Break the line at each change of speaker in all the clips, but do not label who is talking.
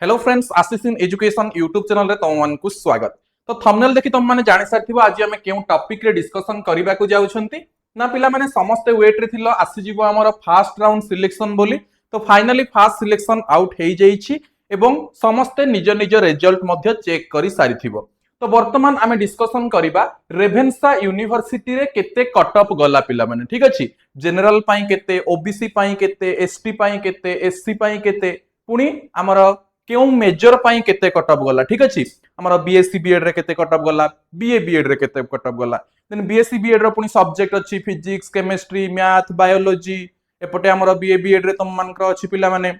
Hello friends, Ashish in education YouTube channel रे तुम मानकु स्वागत। तो थंबनेल देखि तुम माने जानि सारथिबो आज हमें केउ टॉपिक रे डिस्कशन करिबा को जाउछंती ना। पिला माने समस्त वेट रे थिलो आसी जिवो हमर फर्स्ट राउंड सिलेक्शन बोली। तो फाइनली फर्स्ट सिलेक्शन आउट हेई जाईछि एवं समस्त निज निज रिजल्ट मध्य चेक करि सारिथिबो। तो वर्तमान आमे डिस्कशन करिबा रेभेन्सा यूनिवर्सिटी रे केते कट ऑफ गला पिला माने, ठीक अछि। जनरल पई केते, ओबीसी पई केते, एसटी पई केते, एससी पई केते, पुनी हमर क्यों मेजर पाई केते कट ऑफ गला, ठीक अछि। हमर बीएससी बीएड रे केते कट ऑफ गला, बीए बीएड रे केते कट ऑफ गला। देन बीएससी बीएड रो पुनी सब्जेक्ट अछि फिजिक्स, केमिस्ट्री, मैथ, बायोलॉजी। एपटे हमर बीए बीएड रे तम मानकर अछि पिला माने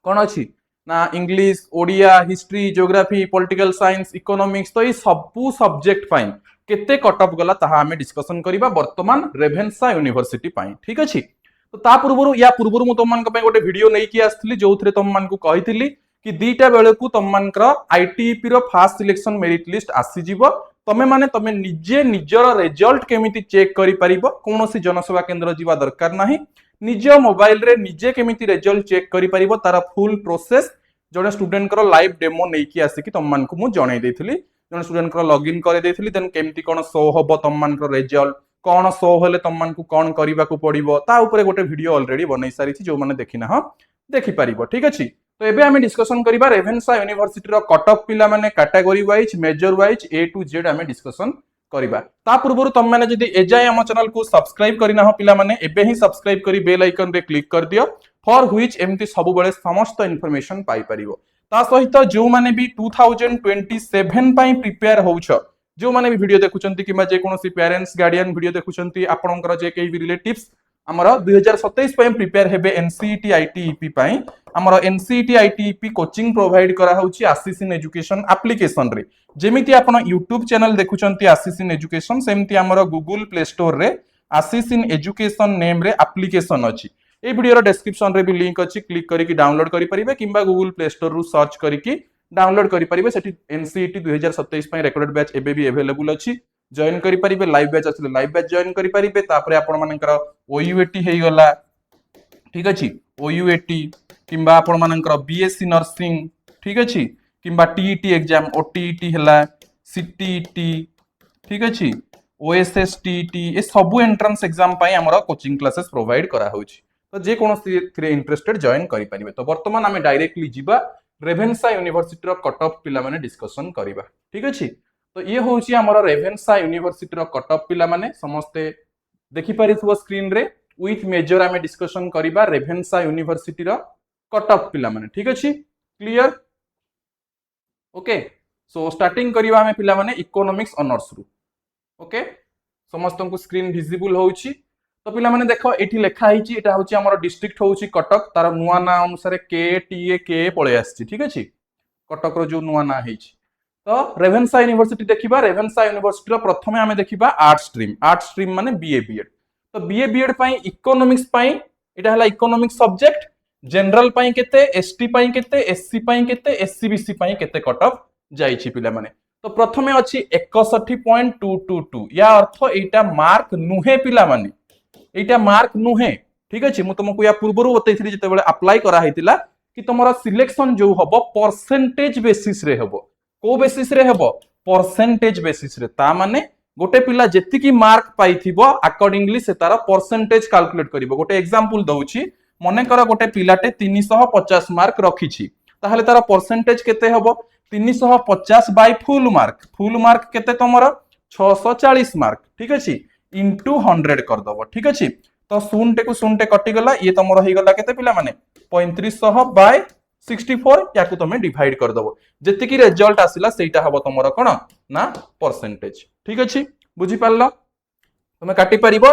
कोन अछि ना English, Odia, history, geography, political science, economics. तो ई सबु सब्जेक्ट पाई केते कट ऑफ गला ताहा हमें डिस्कशन करिबा वर्तमान रेभेन्सा यूनिवर्सिटी पाई, ठीक अछि। तो ता पूर्वरु या पूर्वरु मु तम मानक पई गोटे वीडियो नै कि आस्थिली जोथरे तम मानकु कहितली कि दीटा बेलकू तुम मानकर आईटीईपी रो फास्ट सिलेक्शन मेरिट लिस्ट आसी जीवो। तमे माने तमे निजे निजर रिजल्ट केमिति चेक करि परिबो, कोनोसी जनसेवा केंद्र जीवा दरकार नाही। निज मोबाइल रे निजे केमिति रिजल्ट चेक करि परिबो तार फुल प्रोसेस जने स्टूडेंट करो लाइव डेमो नै कि आसी कि तुम मानकु मु जणै देथिली। जने स्टूडेंट करो लॉगिन करे देथिली, देन केमिति कोन शो होबो तुम मानकर रिजल्ट कोन शो होले तुम मानकु कोन करिबा को पड़िबो ता ऊपर गोटे वीडियो ऑलरेडी बनै सारी थी, जो माने देखिना ह देखि परिबो, ठीक अछि। तो एबे हमें डिस्कशन करिबा रेभेन्सा यूनिवर्सिटी रो कट ऑफ पिला माने category wise, major wise A to Z हमें डिस्कशन करिबा। ता पूर्वरु तम माने जदी एजाय हम चैनल को सब्सक्राइब करिना हो पिला माने एबे ही सब्सक्राइब करी बेल आइकन रे क्लिक कर दियो, फॉर व्हिच एमती सब बेले समस्त इंफॉर्मेशन पाई परिबो। ता सहित जो माने भी 2027 पई प्रिपेयर होउछ, जो माने भी वीडियो देखुचंती किबा जे कोनोसी पेरेंट्स गार्डियन वीडियो देखुचंती, आपनकर जे केही भी रिलेटिव्स हमर 2027 पई प्रिपेयर हेबे एनसीईटी आईटीईपी पई। हमर एनसीईटी आईटीईपी कोचिंग प्रोवाइड करा होउची आशीष इन एजुकेशन एप्लीकेशन रे। जेमिति आपण यूट्यूब चैनल देखुचंती आशीष इन एजुकेशन, सेमति हमर गूगल प्ले स्टोर रे आशीष इन एजुकेशन नेम रे एप्लीकेशन अछि। ए वीडियो रो डिस्क्रिप्शन रे भी लिंक अछि, क्लिक करिकि डाउनलोड करि परिबे किबा गूगल प्ले स्टोर रु सर्च करिकि डाउनलोड करि परिबे। सेठी एनसीईटी 2027 पई रेकॉर्डेड बैच एबे भी अवेलेबल अछि, जॉइन करि परिबे। लाइव बैच असले लाइव बैच जॉइन करि परिबे। तापरे आपण मानकर ओयूएटी हेई गला, ठीक अछि। ओयूएटी किंबा आपण मानकर बीएससी नर्सिंग, ठीक अछि, किंबा टीईटी एग्जाम ओटीईटी हला, सीटीईटी, ठीक अछि, ओएसएस टीईटी, ए सब एंट्रेंस एग्जाम पई हमर कोचिंग क्लासेस प्रोवाइड करा होउची। तो जे कोनोसी थ्रे इंटरेस्टेड जॉइन करि परिबे। तो वर्तमान हमें डायरेक्टली जिबा रेभेन्सा यूनिवर्सिटी रो कट ऑफ पिला माने डिस्कशन करिबा, ठीक अछि। तो ये होउची हमर रेभेन्सा यूनिवर्सिटी रो कट ऑफ पिला माने समस्ते देखि परिथबो स्क्रीन रे। विथ मेजर हमें डिस्कशन करिबा रेभेन्सा यूनिवर्सिटी रो कट ऑफ पिला माने, ठीक अछि। Clear, okay. सो स्टार्टिंग करिबा हमें पिला माने इकोनॉमिक्स ऑनर्स रु, ओके। समस्त को स्क्रीन विजिबल होउची। तो पिला माने देखो एठी लेखा हिची, एटा होउची हमर डिस्ट्रिक्ट होउची कटक, तार नुवा ना अनुसार के टीए के पळे आछि, ठीक अछि। कटक रो जो नुवा ना हिची। तो रेभेन्सा यूनिवर्सिटी देखिबा, रेभेन्सा यूनिवर्सिटी रो प्रथमे हमें देखिबा आर्ट स्ट्रीम माने बीए बीएड। तो बीए बीएड पई इकोनॉमिक्स पई एटा हला इकोनॉमिक्स सब्जेक्ट। जनरल पई केते, एसटी पई केते, एससी पई केते, एससीबीसी पई केते कट ऑफ जाईछि पिला माने। तो प्रथमे अछि 61.222, या अर्थ एटा मार्क नुहे पिला माने, एटा मार्क नुहे, ठीक अछि। मु तुमको या पूर्वरु बतैथिली जते बेले अप्लाई करा हैतिला कि तमरा सिलेक्शन जो हबो परसेंटेज बेसिस रे हबो। को बेसिस रे हबो? परसेंटेज बेसिस रे। ता माने गोटे पिला जेतिकी मार्क पाइथिबो अकॉर्डिंगली से तार परसेंटेज कैलकुलेट करिवो। गोटे एग्जांपल दउची, मने कर गोटे पिलाटे 350 मार्क रखिछि, ताहले तार परसेंटेज केते हबो? 350 by full mark. Full mark केते तमरा? 640 मार्क, ठीक अछि, इनटू 100 कर दबो, ठीक अछि। तो शून्य को शून्य कटि गला, ये तमरा हे गला केते पिला माने 3500 बाय 64, याकू तमे डिवाइड कर दबो। जेतिकी रिजल्ट आसिला सेटा हबो तमरा कोन ना परसेंटेज, ठीक अछि। बुझि पारलो? तमे काटि परिबो।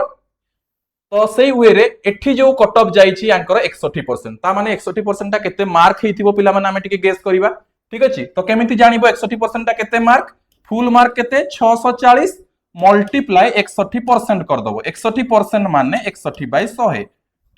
तो सेई वे रे एठी जो कट ऑफ जाईछि यांकर 61%, ता माने 61% ता केते मार्क हेतिबो पिला माने हमें टिके गेस करिबा, ठीक अछि। तो केमिति जानिबो 61% ता केते मार्क? फुल मार्क केते 640 मल्टीप्लाई 61% कर दबो। 61% माने 61 बाय 100,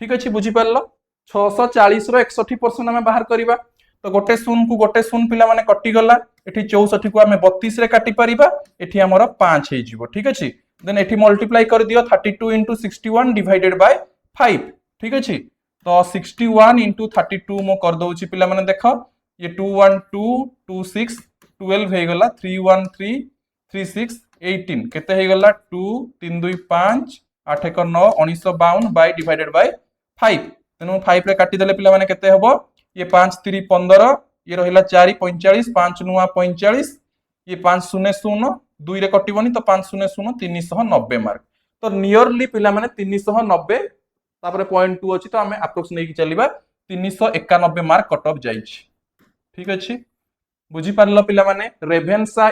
ठीक अछि। बुझि पारलो? 640 रो 61% हमें बाहर करिबा। तो गोटे शून्य को गोटे शून्य पिला माने कटि गला। एठी 64 को हमें 32 रे काटि परिबा, एठी हमर 5 हे जिवो, ठीक अछि। देन एठी मल्टीप्लाई कर दियो 32 into 61 डिवाइडेड बाय 5, ठीक अछि। तो 61 into 32 मो कर दउची पिला माने देखो ये 21226 12 हे गला 31336 18 केते हे गला 2 3 2 5 8 1 9 1952 बाय डिवाइडेड बाय 5 तेनु 5 रे काटी देले पिला माने केते हबो ये 5 3 15 ये रहिला 4 45 5 नुआ 45 ये 5 0 0 2 रे कटिबनी तो 5 0 0 390 मार्क तो नियरली पिला माने 390 तापर पॉइंट 2 अछि तो हमें अप्रोक्स नै कि चलिबा 391 मार्क कट ऑफ जाइछि ठीक अछि बुझी पारलो पिला माने रेभेन्सा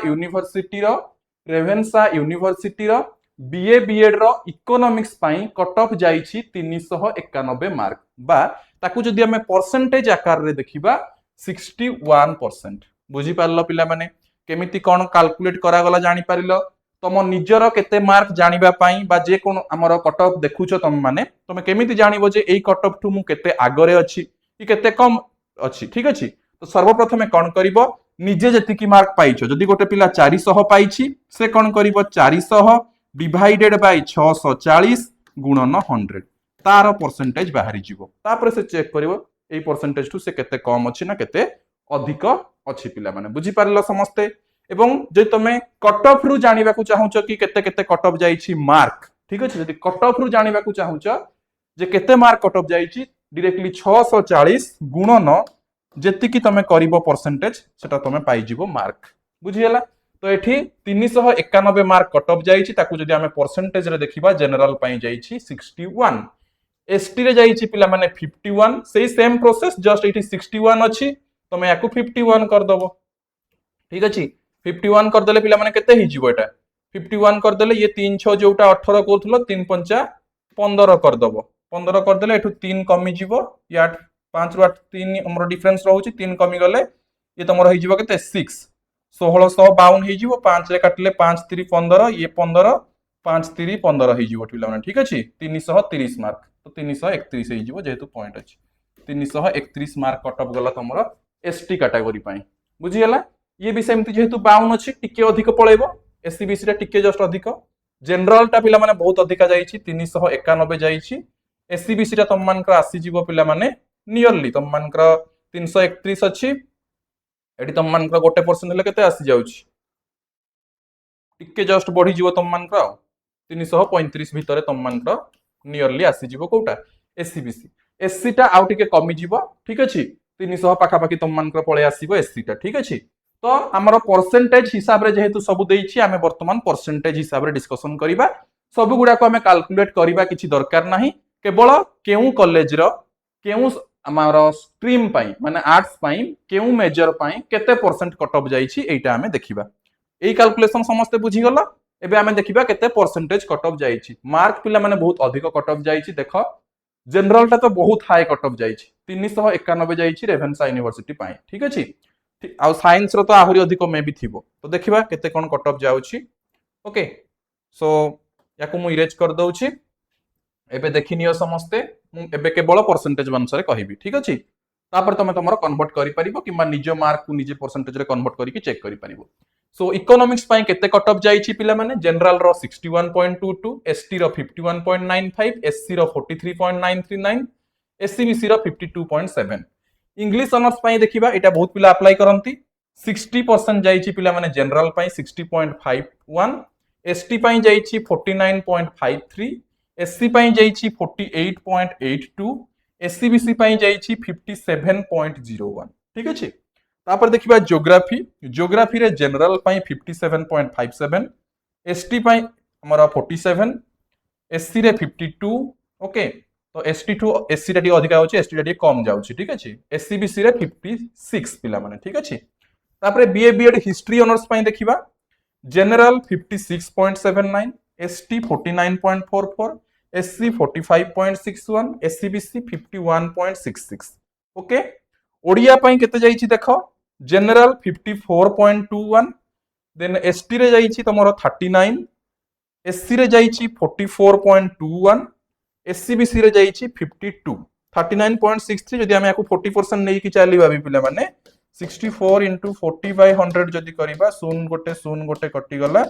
यूनिवर्सिटी रो बीए बीएड रो इकोनॉमिक्स पाई कट ऑफ जाइछि 391 मार्क बा ताकू जदि हमें परसेंटेज आकार रे देखिबा 61% बुझी पारलो पिला माने केमिति कोन कैलकुलेट करा गला जानि पारिलो तम निजर केते मार्क जानिबा पाई बा जे कोन हमर कट ऑफ देखुछो तम माने तमे केमिति जानिबो जे एई कट ऑफ टू मु केते आगरे अछि कि केते कम अछि ठीक अछि तो सर्वप्रथमे कोन करिवो निजे जति मार्क पाइछो जदि गोटे पिला 400 पाइछि से कोन करिवो 400 डिवाइडेड बाय 640 गुणन 100 तार परसेंटेज बाहरी जीवो तापर से चेक करिवो एई परसेंटेज टू से केते कम अछि ना केते अधिक अछि पिला माने बुझी पारलो समस्ते एवं जे तमे कट ऑफ रु जानिबा को चाहुचो कि केते केते कट ऑफ जाइछि मार्क ठीक अछि जदि कट ऑफ रु जानिबा को चाहुचो जे केते मार्क कट ऑफ जाइछि डायरेक्टली 640 गुणन जेति कि तमे करिवो परसेंटेज सेटा तमे पाई जीवो मार्क बुझी गेला तो एठी 391 मार्क कट ऑफ जाइछि ताकू जदि हमें परसेंटेज रे देखिबा जनरल पाई जाइछि 61 एसटी रे जाइछि पिला माने 51 सेही सेम प्रोसेस जस्ट एठी 61 अछि तमे याकू 51 कर दबो ठीक अछि 51 कर देले पिला माने केते हि जीवो एटा 51 कर देले ये 3 6 जोटा 18 कोथलो 3 5 15 कर दबो 15 कर देले एठू 3 कमी जीवो या 5 रु 8 3 हमर डिफरेंस रहउछि 3 कमी गले ये तमरो हि जीवो केते 6 1652 हि जीवो 5 रे काटले 5 3 15 ये 15 5 3 15 हि जीवो पिला माने ठीक अछि 330 मार्क तो 331 हि जीवो जेहेतु पॉइंट अछि 331 मार्क कट ऑफ गला तमरो एसटी कैटेगरी पई बुझी गेला ये भी सेमति जेहेतु 52 अछि टिके अधिक पळेबो एससीबीसी रे टिके जस्ट अधिक जनरल टा पिला माने बहुत अधिक जाइछि 391 जाइछि एससीबीसी रे तम मानकर आसी जीवो पिला माने नियरली तम मानकर 331 अछि एडी तम मानकर गोटे परसेंट हेले केते आसी जाउछि टिके जस्ट बढ़ी जीवो तम मानकर 335 भितरे तम मानकर नियरली आसी जीवो कोटा एससीबीसी एससी टा आउ टिके कमी जीवो ठीक अछि 300 पाखा पाखी तम मानकर पळे आसीबो एससी टा ठीक अछि तो हमर परसेंटेज हिसाब रे जेहेतु सब देइछि आमे वर्तमान परसेंटेज हिसाब रे डिस्कशन करिबा सब गुडा को हमें कैलकुलेट करिबा किछि दरकार नाही केवल केउ कॉलेज रो केउ हमर स्ट्रीम पाई माने आर्ट्स पाई केउ मेजर पाई केते परसेंट कट ऑफ जाइछि एटा हमें देखिबा एई कैलकुलेशन समस्त बुझी गला एबे हमें देखिबा केते परसेंटेज कट ऑफ जाइछि मार्क पिला माने बहुत अधिक कट ऑफ जाइछि देखो जनरल टा तो बहुत हाई कट ऑफ जाइछि 391 जाइछि रेभेन्सा यूनिवर्सिटी पाई ठीक अछि आ साइंस रो तो आहुरी अधिक मे भी थिबो तो देखिबा केते कोन कट ऑफ जाउछि ओके सो याकू मु इरेज कर दउछि एबे देखिनियो समस्ते मु एबे केवल परसेंटेज अनुसार कहिबी ठीक अछि तापर तमे तमरो कन्वर्ट करि परिबो किबा निज मार्क को निजे परसेंटेज रे कन्वर्ट करिकि चेक करि परिबो सो इकोनॉमिक्स पाई केते कट ऑफ जाइछि पिला माने जनरल रो 61.22 एसटी रो 51.95 एससी रो 43.939 एससीबीसी रो 52.7 इंग्लिश ऑनर्स पाई देखिबा एटा बहुत पिला अप्लाई करंती 60% जाइछि पिला माने जनरल पाई 60.51 एसटी पाई जाइछि 49.53 एससी पाई जाइछि 48.82 एससीबीसी पाई जाइछि 57.01 ठीक अछि तापर देखिबा ज्योग्राफी रे जनरल पाई 57.57 एसटी पाई हमर 47 एससी रे 52 ओके तो ST2 SC टा अधिका होची ST टा कम जाउची ठीक अछि SCBC रे 56 पिला माने ठीक अछि तापरे BA BEd हिस्ट्री ऑनर्स पाई देखिबा general 56.79 ST 49.44 SC 45.61 SCBC 51.66 okay Odia पाई केते जाईची देखो जनरल 54.21 देन ST रे जाईची तमरो 39 SC रे जाईची 44.21 एससीबीसी रे जाइछि 52 39.63 जदि हमें याकू 40% नै कि चालिबा भी पिला माने 64 into 40/100 जदि करिबा शून गोटे कटि गला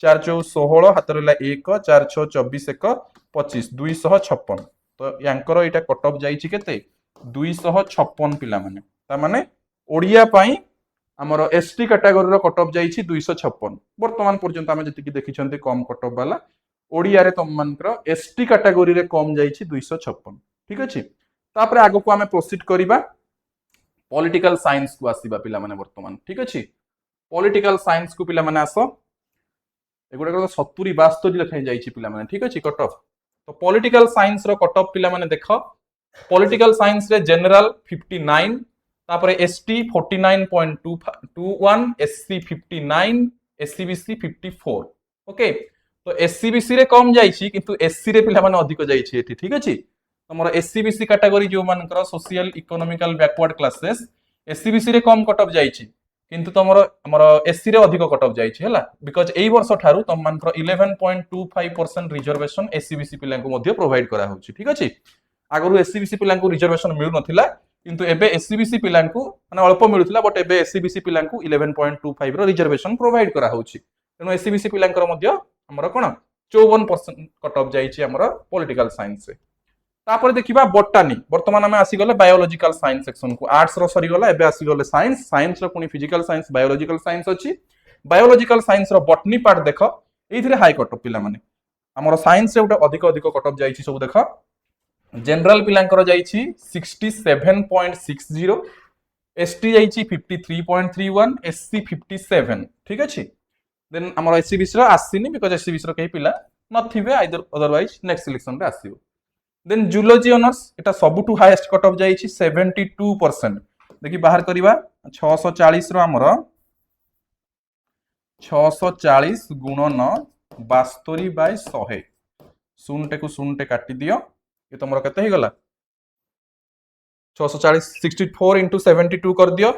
4 4 16 हाथ रहला 1 4 6 24 1 25 256 तो यांकर एटा कट ऑफ जाइछि केते 256 पिला माने ता माने ओडिया पाई आमर एसटी कैटेगोरी रो कट ऑफ जाइछि 256 वर्तमान पर्यंत आमे जति देखिछन्ते कम कट ऑफ वाला ओडिया रे तम मानकर एसटी कैटेगोरी रे कम जाइछि 256 ठीक अछि तापर आगो को आमे प्रोसीड करिबा पॉलिटिकल साइंस को आसीबा पिला माने वर्तमान ठीक अछि पॉलिटिकल साइंस को पिला माने आसो एगुडा को 70 72 लिखाई जाइछि पिला माने ठीक अछि कट ऑफ तो पॉलिटिकल साइंस रो कट ऑफ पिला माने देखो पॉलिटिकल साइंस रे जनरल 59 तापर एसटी 49.21 एससी 59 एससीबीसी 54 ओके तो एससीबीसी रे कम जाइछि किंतु एससी रे पिला माने अधिक जाइछि एठी ठीक अछि तमरो एससीबीसी कैटेगरी जो मानकर social economical backward classes SCBC रे कम कट ऑफ जाइछि किंतु तमरो हमरो एससी रे अधिक कट ऑफ जाइछि हला बिकॉज़ एई वर्ष ठारू तम मानकर 11.25% रिजर्वेशन एससीबीसी पिला को मध्ये प्रोवाइड करा होछि ठीक अछि आगरु एससीबीसी पिला को रिजर्वेशन मिलु नथिला किंतु एबे एससीबीसी पिला को माने अल्प मिलुथिला बट एबे एससीबीसी पिला को 11.25 रो रिजर्वेशन प्रोवाइड करा होछि तेनो एससीबीसी पिला मध्ये हमरो कोन 54% कट ऑफ जाइछि हमरो पॉलिटिकल साइंस से तापर देखिबा बोटानी वर्तमान आमे आसी गले बायोलॉजिकल साइंस सेक्शन को आर्ट्स रो सरी गला एबे आसी गले साइंस साइंस रो पुनी फिजिकल साइंस बायोलॉजिकल साइंस अछि बायोलॉजिकल साइंस रो बॉटनी पार्ट देखो एथिरे हाई कट ऑफ पिला माने हमरो साइंस रे उटा अधिक अधिक कट ऑफ जाइछि सब देखो जनरल पिलांकर जाइछि 67.60 एसटी जाइछि 53.31 एससी 57 ठीक अछि देन हमर एससीबीसी रो आसीनी बिकॉज़ एससीबीसी रो कहि पिला नथिबे आइदर अदरवाइज नेक्स्ट सिलेक्शन रे आसीबो देन जूलॉजी ऑनर्स एटा सबटु हाईएस्ट कट ऑफ जाइछि 72% देखि बाहर करिबा 640 रो हमर 640 गुणन 72/100 शून्य को शून्य काटी दियो ये तुम केते ही गला 640 64 इंटू 72 कर दियो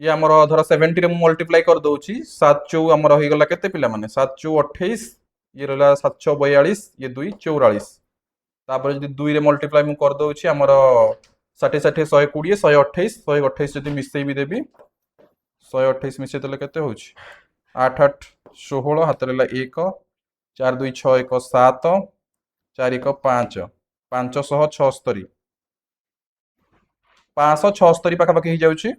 ये हमर धर 70 रे मल्टीप्लाई कर दउची 7 चौ हमर होई गला केते पिला माने 7 चौ 28 ये रहला 742 ये 2 44 तापर जदी 2 रे मल्टीप्लाई मु कर दउची हमर 60 60 120 128 128 जदी मिसई भी देबी 128 मिसई देले केते होची 8 8 16 हाथ रहला 1 4 2 6 1 7 4 1 5 576 576 पाखापाखि जाऊँगी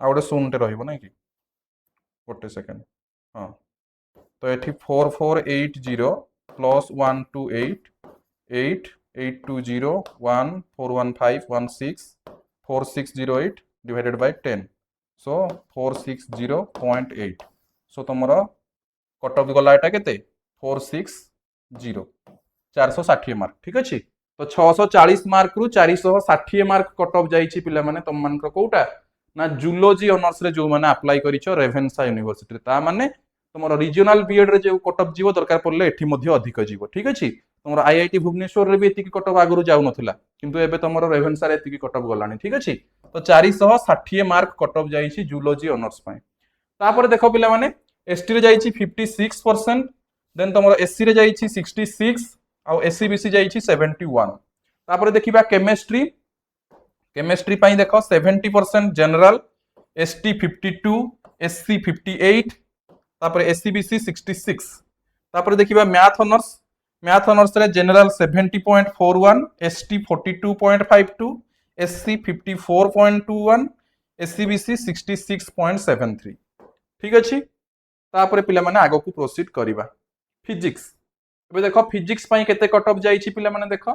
आ गोटे शून्य रही ना कि गोटे सेकेंड हाँ तो ये 4480 प्लस 128 8 820 1 415 16 4608 डिवाइडेड बाय 10 सो 460.8 सो तुम कट ऑफ गला एटा केते 460 460 मार्क ठीक अच्छे तो 640 मार्क रु 460 मार्क कट ऑफ जाइछि पिला माने तुम मान कोटा ना जूलॉजी ऑनर्स रे जो माने अप्लाई करिछो रेभेन्सा यूनिवर्सिटी रे ता माने तुमरो रीजनल बीएड रे जो कट ऑफ जीवो दरकार पड़ले एठी मध्ये अधिक जीवो ठीक अछि तुमरो आईआईटी भुवनेश्वर रे भी एतिकी कट ऑफ आगरु जाउ नथिला किंतु एबे तुमरो रेभेन्सा रे एतिकी कट ऑफ गलानी ठीक अछि तो 460 मार्क कट ऑफ जाइछि जूलॉजी ऑनर्स पय तापर देखो पिला माने एसटी रे जाइछि 56% देन तुमरो एससी रे जाइछि 66 आ एससीबीसी जाइछि 71 तापर देखिबा केमिस्ट्री केमिस्ट्री पाई देखो 70% जनरल एसटी 52 एससी 58 तापर एससीबीसी 66 तापर देखिबा मैथ ऑनर्स रे जनरल 70.41 एसटी 42.52 एससी 54.21 एससीबीसी 66.73 ठीक अछि तापर पिला माने आगो को प्रोसीड करिबा फिजिक्स एबे देखो फिजिक्स पाई केते कट ऑफ जाइछि पिला माने देखो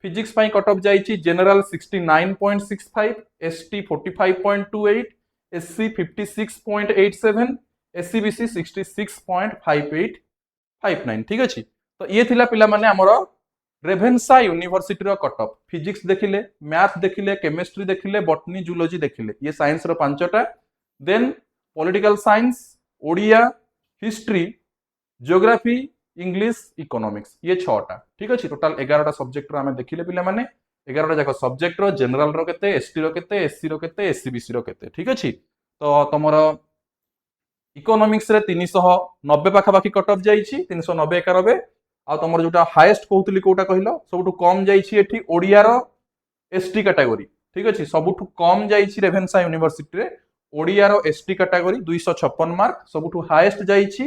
फिजिक्स पाई कट ऑफ जाइछि जनरल 69.65 एसटी 45.28 एससी 56.87 एससीबीसी 66.5859 ठीक अछि तो ये थिला पिला माने हमरो रेभेन्सा यूनिवर्सिटी रो कट ऑफ फिजिक्स देखिले मैथ देखिले केमिस्ट्री देखिले बॉटनी जूलॉजी देखिले ये साइंस रो पांचटा then political science Odia history geography English economics ये 6टा ठीक अछि टोटल 11टा सब्जेक्ट रो हमें देखिले पिला माने 11टा जाक सब्जेक्ट रो जनरल रो केते एसटी रो केते एससी रो केते एससीबीसी रो केते ठीक अछि तो तमरो इकोनॉमिक्स रे 390 पाखापाखि कट ऑफ जाइछि 390 91 आ तमर जोटा हाईएस्ट कहउतली कोटा कहिलो सबटु कम जाइछि एठी ओडिया रो एसटी कैटेगरी ठीक अछि सबटु कम जाइछि रेभेन्सा यूनिवर्सिटी रे ओडिया रो एसटी कैटेगरी 256 मार्क सबटु हाईएस्ट जाइछि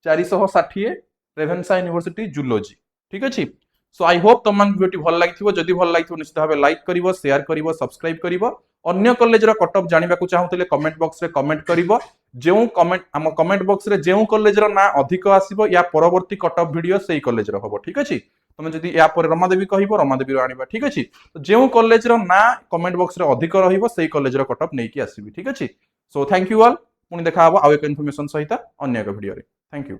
460 रेभेन्सा यूनिवर्सिटी जूलॉजी ठीक अछि सो आई होप तुम भिडियो भल लगी जदि भल लगी निश्चित भाव लाइक करिवो शेयर करिवो सब्सक्राइब करिवो अन्य कॉलेज रो कट ऑफ जानिबा को चाहूतले कमेंट बॉक्स रे कमेंट करिवो जेउ कमेंट आम कमेंट बॉक्स रे जेउ कॉलेज रो ना अधिक आसीबो या परवर्ती कट ऑफ वीडियो सेही कॉलेज रो हबो ठीक अछि तुम जदि या पर रमादेवी कहबो रमादेवी रो आनिबा ठीक अछि तो जेउ कॉलेज रो ना कमेंट बॉक्स रे अधिक रहिबो सेही कॉलेज रो कट ऑफ नै कि आसीबी ठीक अछि सो थैंक यू ऑल पुणी देखा हबो आ एक इन्फॉर्मेशन सहित अन्य एक वीडियो रे थैंक यू।